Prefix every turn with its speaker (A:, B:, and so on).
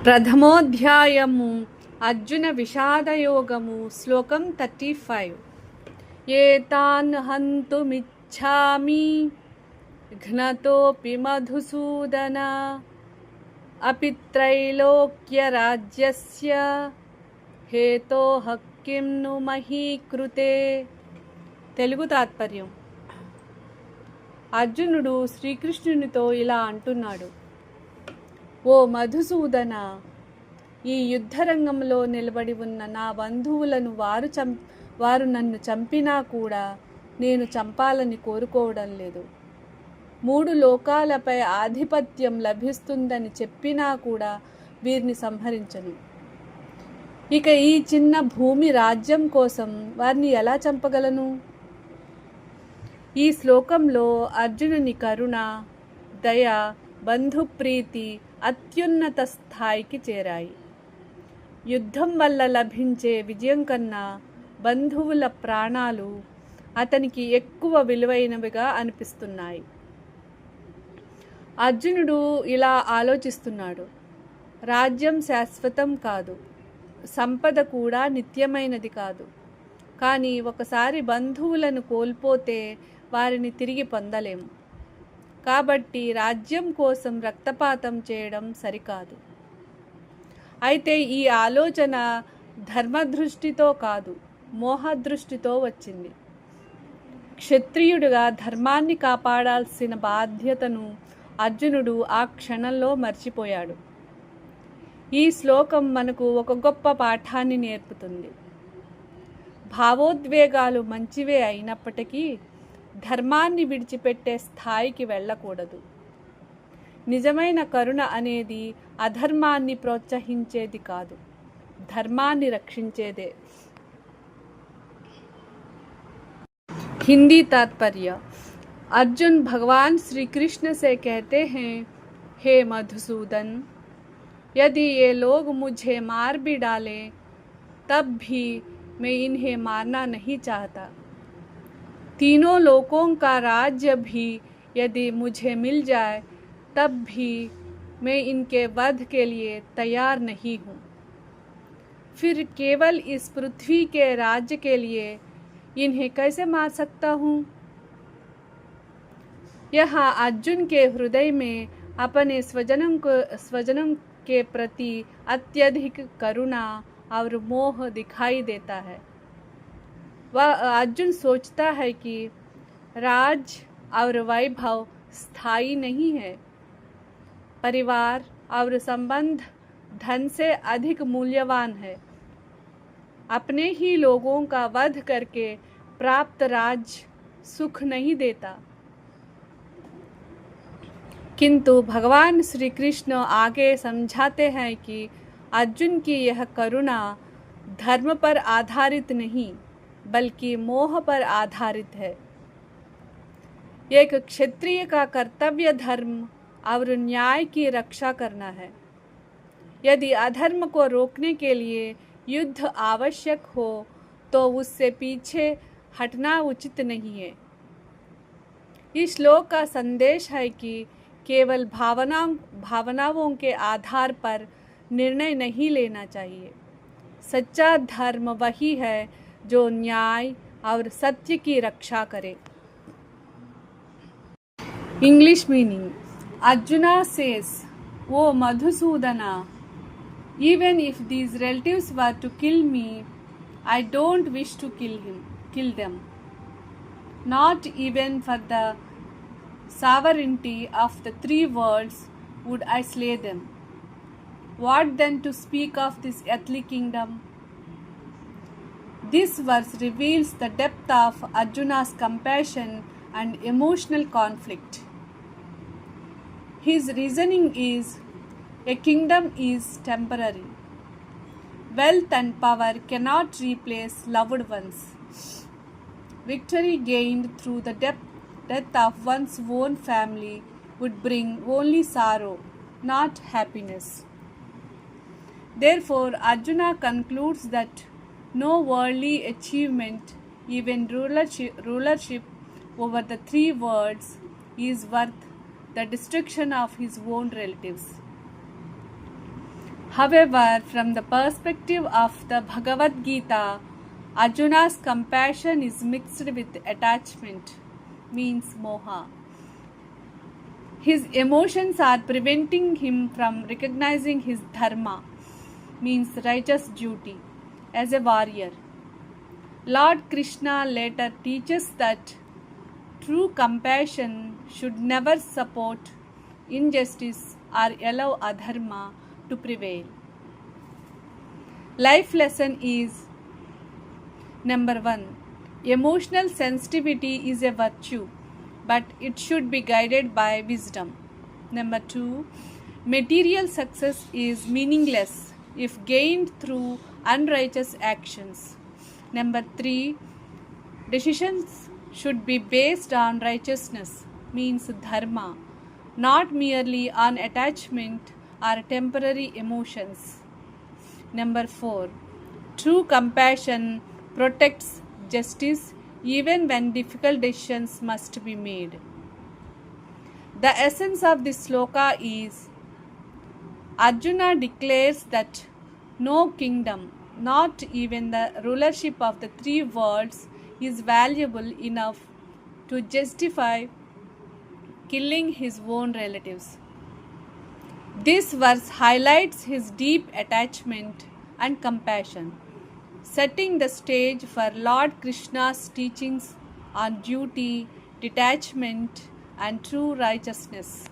A: ప్రథమోధ్యాయము అర్జున విషాదయోగము శ్లోకం 35 ఏతాన్ హంతుమిచ్ఛామి ఘ్నతోపి మధుసూదన అపి త్రైలోక్యరాజ్యస్య హేతోః కిం ను మహీకృతే. తెలుగు తాత్పర్యం. అర్జునుడు శ్రీకృష్ణునితో ఇలా అంటున్నాడు: ఓ మధుసూదన, ఈ యుద్ధరంగంలో నిలబడి ఉన్న నా బంధువులను వారు నన్ను చంపినా కూడా నేను చంపాలని కోరుకోవడం లేదు. 3 లోకాలపై ఆధిపత్యం లభిస్తుందని చెప్పినా కూడా వీరిని సంహరించను. ఇక ఈ చిన్న భూమి రాజ్యం కోసం వారిని ఎలా చంపగలను? ఈ శ్లోకంలో అర్జునుని కరుణ, దయ, బంధుప్రీతి అత్యున్నత స్థాయికి చేరాయి. యుద్ధం వల్ల లభించే విజయం కన్నా బంధువుల ప్రాణాలు అతనికి ఎక్కువ విలువైనవిగా అనిపిస్తున్నాయి. అర్జునుడు ఇలా ఆలోచిస్తున్నాడు: రాజ్యం శాశ్వతం కాదు, సంపద కూడా నిత్యమైనది కాదు. కానీ ఒకసారి బంధువులను కోల్పోతే వారిని తిరిగి పొందలేము. కాబట్టి రాజ్యం కోసం రక్తపాతం చేయడం సరికాదు. అయితే ఈ ఆలోచన ధర్మదృష్టితో కాదు, మోహదృష్టితో వచ్చింది. క్షత్రియుడిగా ధర్మాన్ని కాపాడాల్సిన బాధ్యతను అర్జునుడు ఆ క్షణంలో మర్చిపోయాడు. ఈ శ్లోకం మనకు ఒక గొప్ప పాఠాన్ని నేర్పుతుంది. భావోద్వేగాలు మంచివే అయినప్పటికీ ధర్మాన్ని విడిచిపెట్టే స్థాయికి వెళ్ళకూడదు. నిజమైన కరుణ అనేది అధర్మాన్ని ప్రోత్సహించేది కాదు, ధర్మాన్ని రక్షించేదే. हिंदी तात्पर्य. अर्जुन भगवान श्री कृष्ण से कहते हैं, हे मधुसूदन, यदि ये लोग मुझे मार भी डालें तब भी मैं इन्हें मारना नहीं चाहता. तीनों लोकों का राज्य भी यदि मुझे मिल जाए तब भी मैं इनके वध के लिए तैयार नहीं हूँ. फिर केवल इस पृथ्वी के राज्य के लिए इन्हें कैसे मार सकता हूँ? यहाँ अर्जुन के हृदय में अपने स्वजनों के प्रति अत्यधिक करुणा और मोह दिखाई देता है. वह अर्जुन सोचता है कि राज और वैभव स्थायी नहीं है. परिवार और संबंध धन से अधिक मूल्यवान है. अपने ही लोगों का वध करके प्राप्त राज सुख नहीं देता. किंतु भगवान श्री कृष्ण आगे समझाते हैं कि अर्जुन की यह करुणा धर्म पर आधारित नहीं बल्कि मोह पर आधारित है. एक क्षत्रिय का कर्तव्य धर्म और न्याय की रक्षा करना है. यदि अधर्म को रोकने के लिए युद्ध आवश्यक हो तो उससे पीछे हटना उचित नहीं है. इस श्लोक का संदेश है कि केवल भावनाओं के आधार पर निर्णय नहीं लेना चाहिए. सच्चा धर्म वही है जो न्याय और सत्य की रक्षा करे. English meaning. Arjuna says, O Madhusudana, even if these relatives were to kill me, I don't wish to kill them. Not even for the sovereignty of the 3 worlds would I slay them. What then to speak of this earthly kingdom? This verse reveals the depth of Arjuna's compassion and emotional conflict. His reasoning is, a kingdom is temporary. Wealth and power cannot replace loved ones. Victory gained through the death of one's own family would bring only sorrow, not happiness. Therefore, Arjuna concludes that no worldly achievement, even rulership over the 3 worlds, is worth the destruction of his own relatives. However, from the perspective of the Bhagavad Gita, Arjuna's compassion is mixed with attachment, means moha. His emotions are preventing him from recognizing his dharma, means righteous duty, as a warrior. Lord Krishna later teaches that true compassion should never support injustice or allow adharma to prevail. Life lesson is: number 1. Emotional sensitivity is a virtue, but it should be guided by wisdom. Number 2. Material success is meaningless if gained through unrighteous actions. Number 3. Decisions should be based on righteousness, means dharma, not merely on attachment or temporary emotions. Number 4. True compassion protects justice even when difficult decisions must be made. The essence of this sloka is: Arjuna declares that no kingdom, not even the rulership of the three worlds, is valuable enough to justify killing his own relatives. This verse highlights his deep attachment and compassion, setting the stage for Lord Krishna's teachings on duty, detachment, and true righteousness.